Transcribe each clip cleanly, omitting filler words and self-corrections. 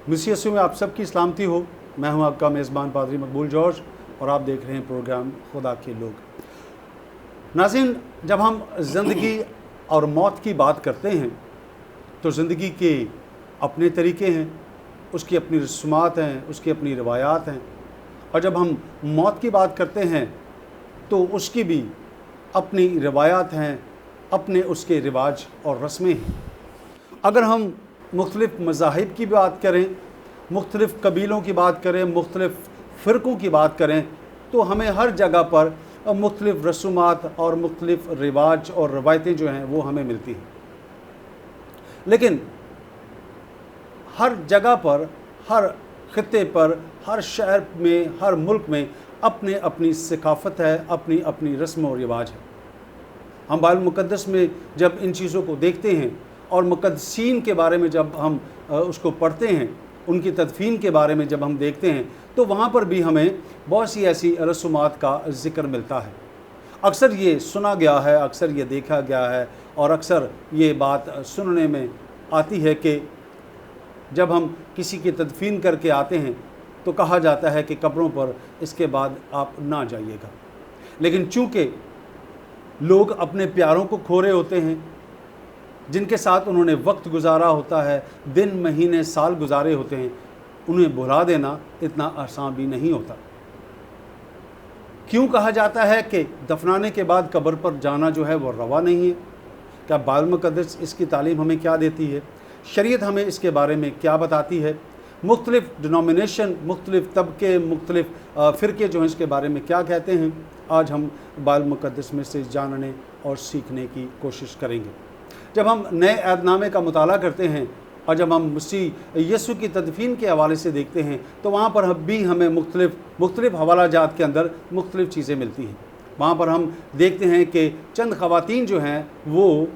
मसीह यीशु में आप सबकी सलामती हो। मैं हूं आपका मेज़बान पादरी मकबूल जॉर्ज और आप देख रहे हैं प्रोग्राम खुदा के लोग। नाज़रीन, जब हम ज़िंदगी और मौत की बात करते हैं तो ज़िंदगी के अपने तरीके हैं, उसकी अपनी रस्मात हैं, उसकी अपनी रवायात हैं, और जब हम मौत की बात करते हैं तो उसकी भी अपनी रवायात हैं, अपने उसके रिवाज और रस्में हैं। अगर हम मुख्तलिफ़ मज़ाहिब की बात करें, मुख्तलिफ़ कबीलों की बात करें, मुख्तलिफ़ फ़िरक़ों की बात करें, तो हमें हर जगह पर मुख्तलिफ़ रसूमात और मुख्तलिफ़ रिवाज और रवायतें जो हैं वो हमें मिलती हैं। लेकिन हर जगह पर, हर ख़ित्ते पर, हर शहर में, हर मुल्क में अपने अपनी सकाफ़त है, अपनी अपनी रस्म और रिवाज है। हम बाइबल मुक़द्दस में जब इन चीज़ों को देखते हैं और मुक़द्दसीन के बारे में जब हम उसको पढ़ते हैं, उनकी तदफ़ीन के बारे में जब हम देखते हैं, तो वहाँ पर भी हमें बहुत सी ऐसी रसूमात का ज़िक्र मिलता है। अक्सर ये सुना गया है, अक्सर ये देखा गया है और अक्सर ये बात सुनने में आती है कि जब हम किसी की तदफ़ीन करके आते हैं तो कहा जाता है कि कब्रों पर इसके बाद आप ना जाइएगा। लेकिन चूँकि लोग अपने प्यारों को खो रहे होते हैं, जिनके साथ उन्होंने वक्त गुजारा होता है, दिन महीने साल गुजारे होते हैं, उन्हें भुला देना इतना आसान भी नहीं होता। क्यों कहा जाता है कि दफनाने के बाद कब्र पर जाना जो है वो रवा नहीं है? क्या बाइबल मुक़द्दस इसकी तालीम हमें क्या देती है? शरीयत हमें इसके बारे में क्या बताती है? मुख्तलिफ़ डिनोमिनेशन, मुख्तलिफ़ तबके, मुख्तलिफ़ फ़िरके जो हैं इसके बारे में क्या कहते हैं? आज हम बाइबल मुक़द्दस में से जानने और सीखने की कोशिश करेंगे। जब हम नए अहदनामे का मुताला करते हैं और जब हम मसीह यीशु की तदफ़ीन के हवाले से देखते हैं तो वहाँ पर भी हमें मुख्तलिफ़ हवाला जात के अंदर मुख्तलिफ़ चीज़ें मिलती हैं। वहाँ पर हम देखते हैं कि चंद ख़वातीन जो हैं वो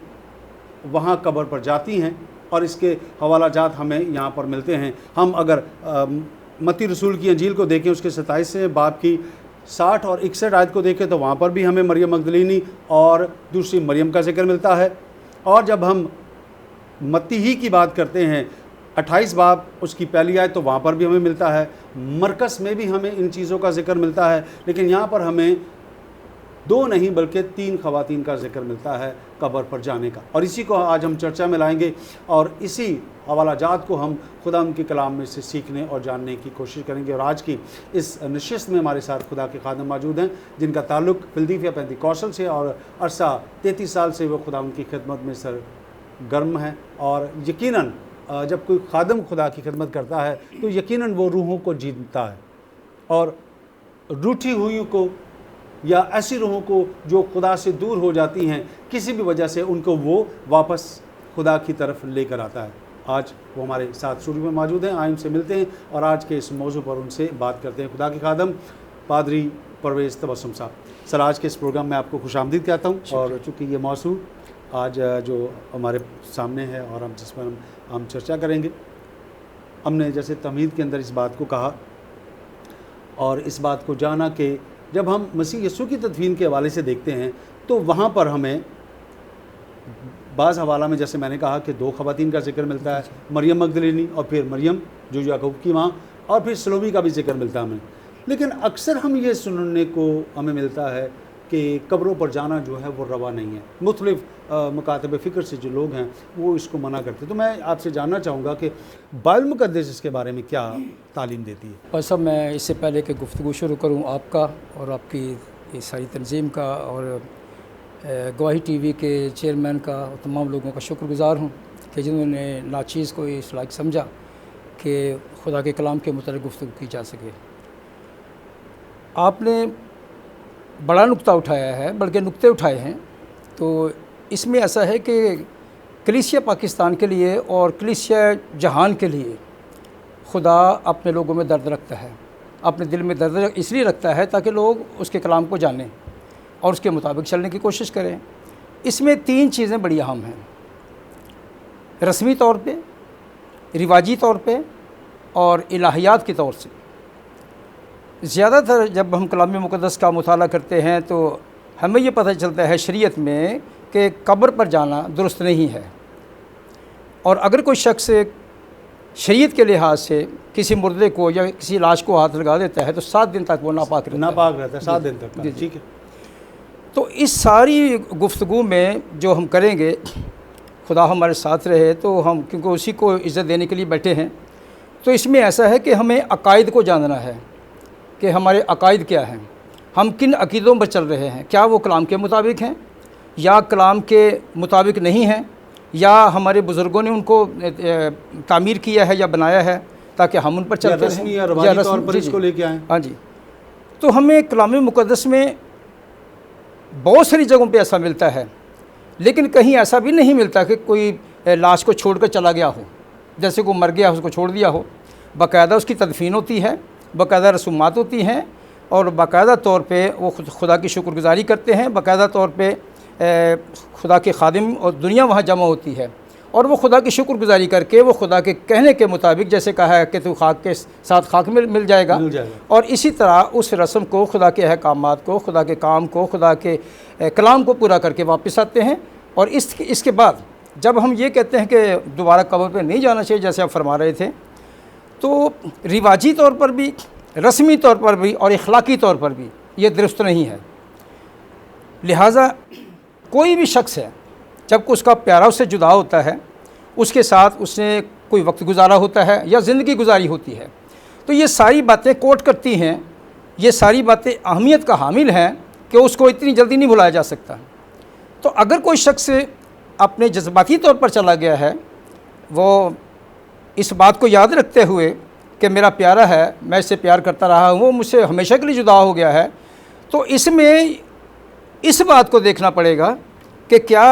वहाँ कब्र पर जाती हैं और इसके हवाला जात हमें यहाँ पर मिलते हैं। हम अगर मत्ती रसूल की अंजील को देखें, उसके 27वें बाब की 60 और 61 आयत को देखें तो वहाँ पर भी हमें मरियम मगदलीनी और दूसरी मरियम का जिक्र मिलता है। और जब हम मत्ती ही की बात करते हैं 28 बाब उसकी पहली आयत, तो वहाँ पर भी हमें मिलता है। मरकस में भी हमें इन चीज़ों का जिक्र मिलता है, लेकिन यहाँ पर हमें 2 नहीं बल्कि 3 ख़वातीन का जिक्र मिलता है कब्र पर जाने का। और इसी को आज हम चर्चा में लाएंगे और इसी हवाला जात को हम खुदा उनके कलाम में से सीखने और जानने की कोशिश करेंगे। और आज की इस नशिस्त में हमारे साथ खुदा के खादम मौजूद हैं जिनका ताल्लुक़ फिलदीफिया पेंतिकॉस्टल से और अरसा 33 साल से वो खुदा उनकी खिदमत में सरगर्म है। और यकीनन जब कोई खादम खुदा की खिदमत करता है तो यकीनन वो रूहों को जीतता है और रूठी हुई को या ऐसी रूहों को जो खुदा से दूर हो जाती हैं किसी भी वजह से, उनको वो वापस खुदा की तरफ लेकर आता है। आज वो हमारे साथ स्टूडियो में मौजूद हैं। आइए उनसे मिलते हैं और आज के इस मौजू पर उनसे बात करते हैं। खुदा के खादम पादरी परवेज़ तबस्सुम साहब, सर आज के इस प्रोग्राम में आपको खुशामदीद कहता हूँ। और चूँकि ये मौजू आज जो हमारे सामने है और हम जिस पर हम चर्चा करेंगे, हमने जैसे तमहीद के अंदर इस बात को कहा और इस बात को जाना कि जब हम मसीह यीशु की तदफ़ीन के हवाले से देखते हैं तो वहाँ पर हमें बाज़ हवाला में, जैसे मैंने कहा कि 2 ख़वातीन का जिक्र मिलता है, मरियम मगदलीनी और फिर मरियम जो याकूब की माँ, और फिर सलोमी का भी जिक्र मिलता है हमें। लेकिन अक्सर हम ये सुनने को हमें मिलता है कि कब्रों पर जाना जो है वो रवा नहीं है। मुख्तलिफ़ मकातब फ़िक्र से जो लोग हैं वो इसको मना करते हैं। तो मैं आपसे जानना चाहूँगा कि बाइबल मुक़द्दस इसके बारे में क्या तालीम देती है? और सब मैं इससे पहले कि गुफ्तगू शुरू करूँ आपका और आपकी ये सारी तंजीम का और गवाही टीवी के चेयरमैन का और तमाम लोगों का शुक्रगुज़ार हूँ कि जिन्होंने नाचीज़ को इस लायक समझा कि खुदा के कलाम के मुताबिक गुफ्तगू की जा सके। आपने बड़ा नुक्ता उठाया है, बल्कि नुक्ते उठाए हैं। तो इसमें ऐसा है कि कलीसिया पाकिस्तान के लिए और कलीसिया जहान के लिए खुदा अपने लोगों में दर्द रखता है, अपने दिल में दर्द इसलिए रखता है ताकि लोग उसके कलाम को जानें और उसके मुताबिक चलने की कोशिश करें। इसमें 3 चीज़ें बड़ी अहम हैं, रस्मी तौर पे, रिवाजी तौर पे और इलाहियात के तौर से। ज़्यादातर जब हम कलाम मुक़द्दस का मुताला करते हैं तो हमें ये पता चलता है शरीयत में कि कब्र पर जाना दुरुस्त नहीं है। और अगर कोई शख्स शरीयत के लिहाज से किसी मुर्दे को या किसी लाश को हाथ लगा देता है तो 7 दिन तक वो नापाक रहता है 7 दिन तक। जी, ठीक है। तो इस सारी गुफ्तगू में जो हम करेंगे, खुदा हमारे साथ रहे, तो हम क्योंकि उसी को इज़्ज़त देने के लिए बैठे हैं, तो इसमें ऐसा है कि हमें अकायद को जानना है कि हमारे अकायद क्या हैं, हम किन अकीदों पर चल रहे हैं, क्या वो कलाम के मुताबिक हैं या कलाम के मुताबिक नहीं हैं, या हमारे बुज़ुर्गों ने उनको तामीर किया है या बनाया है ताकि हम उन पर चलते रहें, रस्मी या रवाजी तौर पर इसको लेके आएँ। हाँ जी। तो हमें कलाम मुक़द्दस में बहुत सारी जगहों पे ऐसा मिलता है, लेकिन कहीं ऐसा भी नहीं मिलता कि कोई लाश को छोड़कर चला गया हो, जैसे कोई मर गया उसको छोड़ दिया हो। बाकायदा उसकी तदफीन होती है, बाकायदा रसूमात होती हैं, और बाकायदा तौर पे वो खुदा की शुक्रगुजारी करते हैं, बाकायदा तौर पे खुदा के खादिम और दुनिया वहाँ जमा होती है, और वो खुदा की शुक्रगुजारी करके वो खुदा के कहने के मुताबिक, जैसे कहा है कि तू खाक के साथ खाक मिल जाएगा, और इसी तरह उस रस्म को, खुदा के अहकामात को, खुदा के काम को, खुदा के कलाम को पूरा करके वापस आते हैं। और इसके बाद जब हम ये कहते हैं कि दोबारा कब्र पे नहीं जाना चाहिए, जैसे आप फरमा रहे थे, तो रिवाजी तौर पर भी, रस्मी तौर पर भी और इखलाकी तौर पर भी ये दुरुस्त नहीं है। लिहाजा कोई भी शख्स है, जब उसका प्यारा उससे जुदा होता है, उसके साथ उसने कोई वक्त गुजारा होता है या ज़िंदगी गुजारी होती है, तो ये सारी बातें कोट करती हैं, ये सारी बातें अहमियत का हामिल हैं कि उसको इतनी जल्दी नहीं भुलाया जा सकता। तो अगर कोई शख्स अपने जज्बाती तौर पर चला गया है, वो इस बात को याद रखते हुए कि मेरा प्यारा है, मैं इससे प्यार करता रहा हूँ, वो मुझसे हमेशा के लिए जुदा हो गया है, तो इसमें इस बात को देखना पड़ेगा कि क्या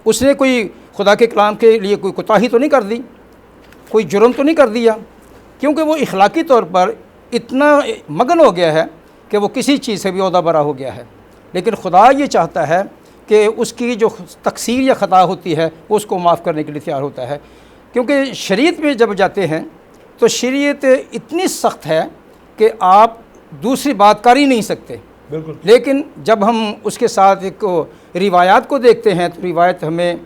उसने कोई खुदा के कलाम के लिए कोई कोताही तो नहीं कर दी, कोई जुर्म तो नहीं कर दिया, क्योंकि वो इखलाकी तौर पर इतना मगन हो गया है कि वो किसी चीज़ से भी ओहदा बरा हो गया है। लेकिन खुदा ये चाहता है कि उसकी जो तकसीर या ख़ता होती है वो उसको माफ़ करने के लिए तैयार होता है, क्योंकि शरीयत में जब जाते हैं तो शरीयत इतनी सख्त है कि आप दूसरी बात कर ही नहीं सकते। बिल्कुल। लेकिन जब हम उसके साथ एक रिवायात को देखते हैं तो रिवायत हमें,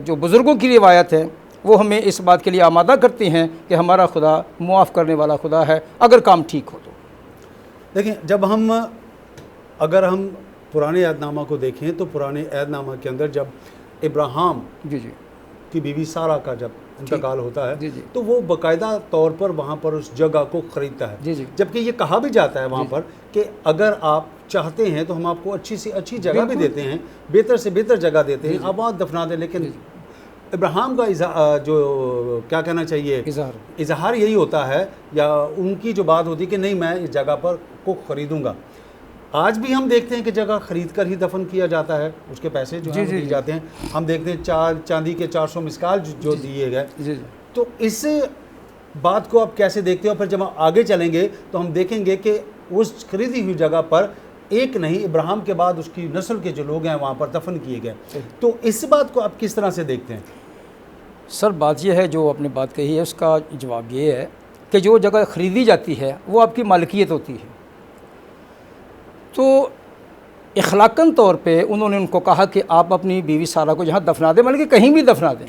जो बुज़ुर्गों की रिवायत है, वो हमें इस बात के लिए आमादा करती हैं कि हमारा खुदा मुआफ़ करने वाला खुदा है अगर काम ठीक हो तो। देखिए, जब अगर हम पुराने ऐहदनामा को देखें तो पुराने ऐहदनामा के अंदर जब इब्राहिम जी की बीवी सारा का जब इंतकाल होता है, जी। तो वो बाकायदा तौर पर वहाँ पर उस जगह को ख़रीदता है। जी। जबकि ये कहा भी जाता है वहाँ पर कि अगर आप चाहते हैं तो हम आपको अच्छी से अच्छी जगह भी देते हैं, बेहतर से बेहतर जगह देते हैं, आप वहाँ दफना दें। लेकिन इब्राहिम का जो क्या कहना चाहिए, इजहार यही होता है, या उनकी जो बात होती है कि नहीं, मैं इस जगह पर को ख़रीदूँगा। आज भी हम देखते हैं कि जगह ख़रीद कर ही दफन किया जाता है, उसके पैसे जो हैं दिए जाते हैं। हम देखते हैं चांदी के 400 मिसकाल जो दिए गए। तो इस बात को आप कैसे देखते हो? फिर जब हम आगे चलेंगे तो हम देखेंगे कि उस खरीदी हुई जगह पर एक नहीं, इब्राहिम के बाद उसकी नस्ल के जो लोग हैं वहाँ पर दफन किए गए। तो इस बात को आप किस तरह से देखते हैं? सर, बात यह है, जो आपने बात कही है उसका जवाब ये है कि जो जगह ख़रीदी जाती है वो आपकी मालिकियत होती है। तो इखलाकन तौर पे उन्होंने उनको कहा कि आप अपनी बीवी सारा को यहाँ दफना दें, बल्कि कहीं भी दफना दें,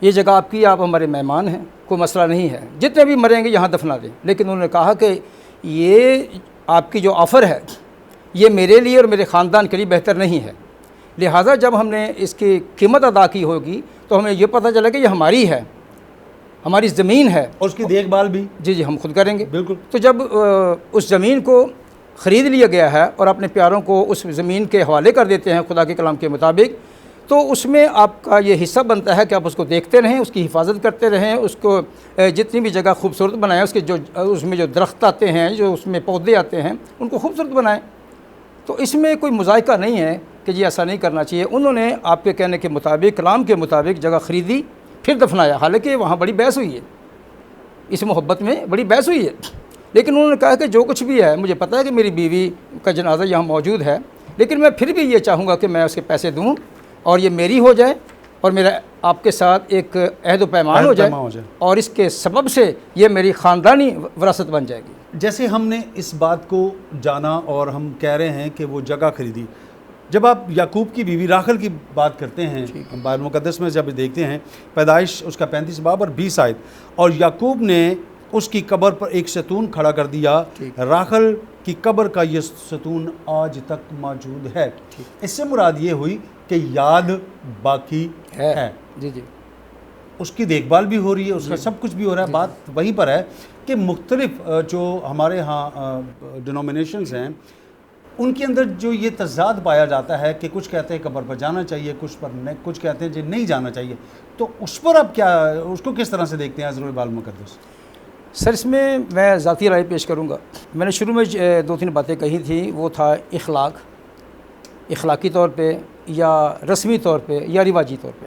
ये जगह आपकी, आप हमारे मेहमान हैं, कोई मसला नहीं है, जितने भी मरेंगे यहाँ दफना दें। लेकिन उन्होंने कहा कि ये आपकी जो ऑफ़र है ये मेरे लिए और मेरे ख़ानदान के लिए बेहतर नहीं है। लिहाजा जब हमने इसकी कीमत अदा की होगी तो हमें ये पता चला कि ये हमारी है, हमारी ज़मीन है, और उसकी देखभाल भी जी हम खुद करेंगे। बिल्कुल। तो जब उस ज़मीन को ख़रीद लिया गया है और अपने प्यारों को उस ज़मीन के हवाले कर देते हैं खुदा के कलाम के मुताबिक, तो उसमें आपका ये हिस्सा बनता है कि आप उसको देखते रहें, उसकी हिफाजत करते रहें, उसको जितनी भी जगह खूबसूरत बनाएं, उसके जो उसमें जो दरख्त आते हैं, जो उसमें पौधे आते हैं, उनको खूबसूरत बनाएं। तो इसमें कोई मुज़ायका नहीं है कि जी ऐसा नहीं करना चाहिए। उन्होंने आपके कहने के मुताबिक, कलाम के मुताबिक जगह ख़रीदी, फिर दफनाया। हालांकि वहाँ बड़ी बहस हुई है, इस मोहब्बत में बड़ी बहस हुई है, लेकिन उन्होंने कहा कि जो कुछ भी है, मुझे पता है कि मेरी बीवी का जनाजा यहाँ मौजूद है, लेकिन मैं फिर भी ये चाहूँगा कि मैं उसके पैसे दूँ और ये मेरी हो जाए और मेरा आपके साथ एक अहद व पैमान हो जाए और इसके सबब से ये मेरी ख़ानदानी विरासत बन जाएगी। जैसे हमने इस बात को जाना और हम कह रहे हैं कि वो जगह खरीदी, जब आप याकूब की बीवी राखल की बात करते हैं, बाइबल मुक़द्दस में जब देखते हैं पैदाइश उसका 35 बाब और 20 आयत, और याकूब ने उसकी कब्र पर एक सतून खड़ा कर दिया, राखल की कब्र का ये सतून आज तक मौजूद है। इससे मुराद ये हुई कि याद बाकी है। जी जी, उसकी देखभाल भी हो रही है, उसका सब कुछ भी हो रहा है। बात वहीं पर है कि मुख्तलिफ जो हमारे यहाँ डिनोमिनेशंस हैं उनके अंदर जो ये तज़ाद पाया जाता है कि कुछ कहते हैं कब्र पर जाना चाहिए, कुछ पर नहीं, कुछ कहते हैं जी नहीं जाना चाहिए, तो उस पर आप क्या, उसको किस तरह से देखते हैं हज़रत बाइबल मुक़द्दस? सर इसमें मैं ज़ाती राय पेश करूँगा। मैंने शुरू में 2-3 बातें कही थी, वो था इखलाकी तौर पे या रस्मी तौर पे या रिवाजी तौर पे।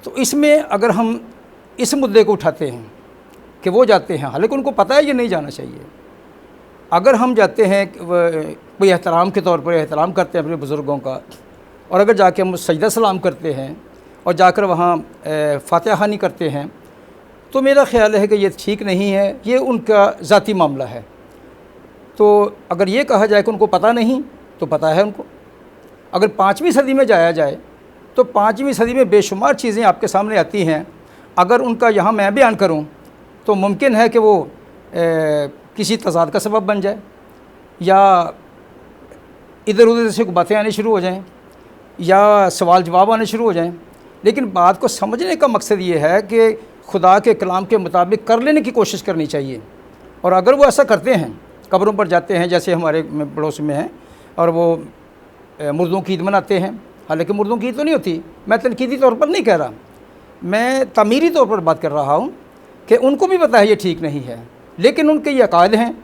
तो इसमें अगर हम इस मुद्दे को उठाते हैं कि वो जाते हैं, हालांकि उनको पता है ये नहीं जाना चाहिए, अगर हम जाते हैं कोई एहतराम के तौर पर एहतराम करते हैं अपने बुज़ुर्गों का, और अगर जाके हम सजदा सलाम करते हैं और जाकर वहाँ फातिहा ख़वानी करते हैं, तो मेरा ख़्याल है कि ये ठीक नहीं है, ये उनका ज़ाती मामला है। तो अगर ये कहा जाए कि उनको पता नहीं, तो पता है उनको। अगर 5वीं सदी में जाया जाए तो 5वीं सदी में बेशुमार चीज़ें आपके सामने आती हैं, अगर उनका यहाँ मैं बयान करूँ तो मुमकिन है कि वो किसी तज़ाद का सबब बन जाए या इधर उधर से बातें आनी शुरू हो जाएं या सवाल जवाब आने शुरू हो जाएं। लेकिन बात को समझने का मकसद ये है कि खुदा के कलाम के मुताबिक कर लेने की कोशिश करनी चाहिए। और अगर वो ऐसा करते हैं, कब्रों पर जाते हैं, जैसे हमारे पड़ोस में हैं, और वो मुर्दों की ईद मनाते हैं, हालांकि मुर्दों की ईद तो नहीं होती, मैं तनकीदी तौर पर नहीं कह रहा, मैं तमीरी तौर पर बात कर रहा हूँ कि उनको भी पता है ये ठीक नहीं है, लेकिन उनके ये अकायद हैं,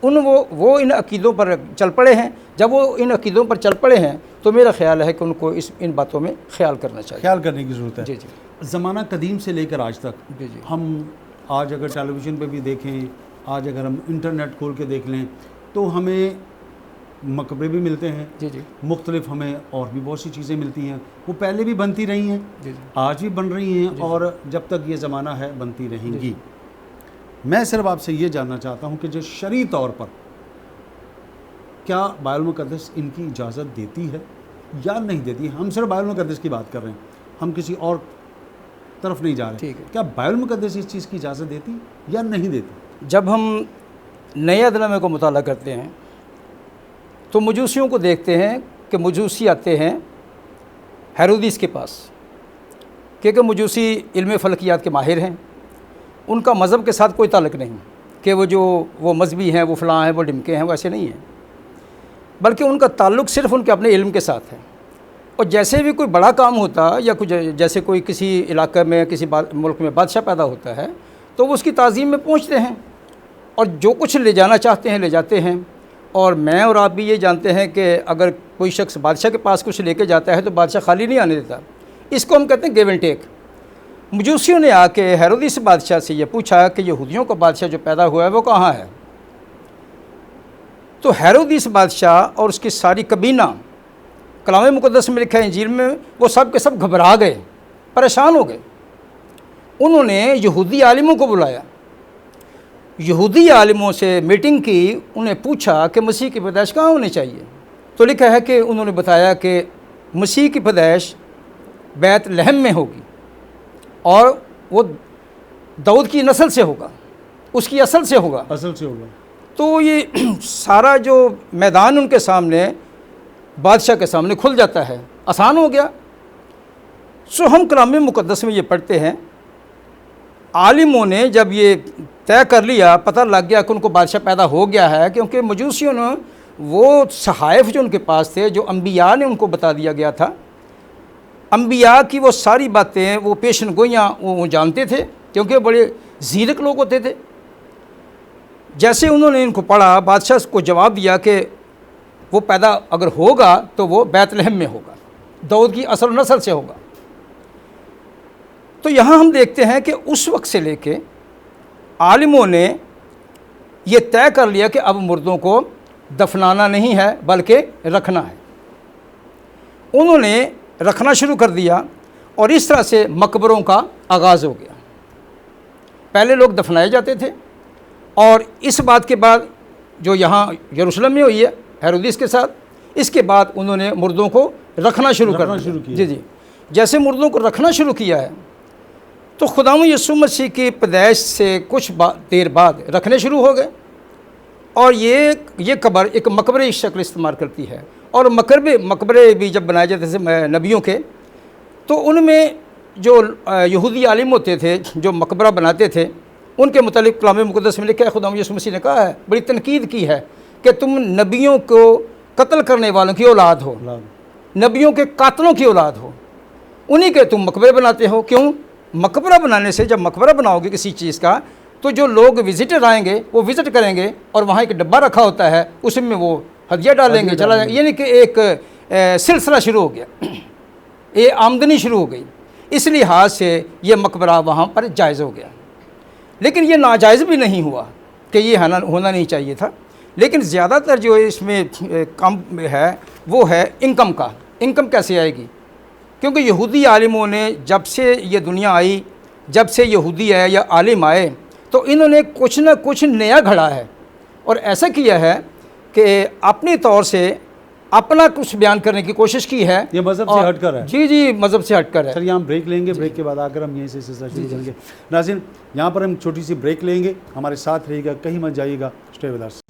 वो इन अकीदों पर चल पड़े हैं। जब वो इन अकीदों पर चल पड़े हैं तो मेरा ख़्याल है कि उनको इन बातों में ख्याल करना चाहिए, ख्याल करने की ज़रूरत है। जी जी। ज़माना कदीम से लेकर आज तक, जी जी, हम आज अगर टेलीविज़न पे भी देखें, आज अगर हम इंटरनेट खोल के देख लें, तो हमें मकबरे भी मिलते हैं। जी जी, मुख्तलिफ हमें और भी बहुत सी चीज़ें मिलती हैं, वो पहले भी बनती रही हैं, जी जी, आज भी बन रही हैं, और जब तक ये ज़माना है बनती रहेंगी। मैं सिर्फ आपसे ये जानना चाहता हूँ कि जो शरई तौर पर क्या बाइबल मुक़द्दस इनकी इजाज़त देती है या नहीं देती है? हम सिर्फ बाइबल मुक़द्दस की बात कर रहे हैं, हम किसी और तरफ नहीं जा रहे। ठीक है। क्या बाइबल मुक़द्दस इस चीज़ की इजाज़त देती या नहीं देती? जब हम नए अदनामे को मुताला करते हैं तो मजूसियों को देखते हैं कि मजूसी आते हैं हेरोदिस के पास, क्योंकि मजूसी इल्म फ़लकियात के माहिर हैं, उनका मज़हब के साथ कोई ताल्लुक़ नहीं कि वो मजहबी हैं, वो फ़लाँ हैं, वो डिमके हैं, वो ऐसे नहीं हैं, बल्कि उनका ताल्लुक़ सिर्फ़ उनके अपने इल्म के साथ है। और जैसे भी कोई बड़ा काम होता या कुछ, जैसे कोई किसी इलाके में किसी मुल्क में बादशाह पैदा होता है तो वो उसकी ताज़ीम में पहुँचते हैं और जो कुछ ले जाना चाहते हैं ले जाते हैं। और मैं और आप भी ये जानते हैं कि अगर कोई शख्स बादशाह के पास कुछ लेके जाता है तो बादशाह खाली नहीं आने देता, इसको हम कहते हैं गिव एंड टेक। मजूसियों ने आके हेरोदिस बादशाह से ये पूछा कि यहूदियों का बादशाह जो पैदा हुआ है वो कहाँ है? तो हेरोदिस बादशाह और उसकी सारी कबीना, कलाम मुक़द्दस में लिखा है इंजील में, वो सब के सब घबरा गए, परेशान हो गए। उन्होंने यहूदी आलिमों को बुलाया, यहूदी आलिमों से मीटिंग की, उन्हें पूछा कि मसीह की पैदाइश कहाँ होनी चाहिए। तो लिखा है कि उन्होंने बताया कि मसीह की पैदाइश बैतलहम में होगी और वो दाऊद की नस्ल से होगा, उसकी असल से होगा। तो ये सारा जो मैदान उनके सामने, बादशाह के सामने खुल जाता है, आसान हो गया। सो हम कलाम मुक़द्दस में ये पढ़ते हैं, आलिमों ने जब ये तय कर लिया, पता लग गया कि उनको बादशाह पैदा हो गया है, क्योंकि मजूसियों ने वो सहाइफ जो उनके पास थे, जो अम्बिया ने उनको बता दिया गया था, अम्बिया की वो सारी बातें, वो पेशन गोइयाँ वो जानते थे, क्योंकि बड़े ज़ीरक लोग होते थे। जैसे उन्होंने इनको पढ़ा, बादशाह को जवाब दिया कि वो पैदा अगर होगा तो वो बैतलहम में होगा, दाऊद की असल नस्ल से होगा। तो यहाँ हम देखते हैं कि उस वक्त से लेके आलिमों ने ये तय कर लिया कि अब मुर्दों को दफनाना नहीं है बल्कि रखना है। उन्होंने रखना शुरू कर दिया और इस तरह से मकबरों का आगाज़ हो गया। पहले लोग दफनाए जाते थे और इस बात के बाद जो यहाँ यरूशलेम में हुई है हेरोदिस के साथ, इसके बाद उन्होंने मुर्दों को रखना शुरू किया। जी जी, जैसे मुर्दों को रखना शुरू किया है तो खुदावंद यीशु मसीह की पैदाइश से कुछ देर बाद रखने शुरू हो गए और ये कब्र एक मकबरे की शक्ल इस्तेमाल करती है। और मकबरे भी जब बनाए जाते थे नबियों के, तो उनमें जो यहूदी आलिम होते थे जो मकबरा बनाते थे, उनके मुतालिक कलाम मुक़द्दस में लिखा है, खुदावंद यीशु मसीह ने कहा है, बड़ी तनकीद की है कि तुम नबियों को कत्ल करने वालों की औलाद हो, नबियों के कातलों की औलाद हो, उन्हीं के तुम मकबरे बनाते हो। क्यों? मकबरा बनाने से, जब मकबरा बनाओगे किसी चीज़ का, तो जो लोग विजिटर आएंगे वो विज़िट करेंगे और वहाँ एक डब्बा रखा होता है, उसमें वो हदिया डालेंगे, चला जाएंगे, यानी कि एक सिलसिला शुरू हो गया, ये आमदनी शुरू हो गई। इस लिहाज से ये मकबरा वहाँ पर जायज़ हो गया। लेकिन ये नाजायज़ भी नहीं हुआ कि ये होना नहीं चाहिए था। लेकिन ज़्यादातर जो इसमें कम है वो है इनकम का। इनकम कैसे आएगी? क्योंकि यहूदी आलिमों ने जब से ये दुनिया आई, जब से यहूदी आए या आलिम आए, तो इन्होंने कुछ ना कुछ नया घड़ा है और ऐसा किया है कि अपने तौर से अपना कुछ बयान करने की कोशिश की है। ये मज़हब से हटकर है। जी जी, मज़हब से हटकर है। सर यहाँ हम ब्रेक लेंगे, ब्रेक के बाद आकर हम यहीं से सिलसिला शुरू करेंगे। नाज़रीन, यहाँ पर हम छोटी सी ब्रेक लेंगे, हमारे साथ रहिएगा, कहीं मत जाइएगा, स्टे विद अस।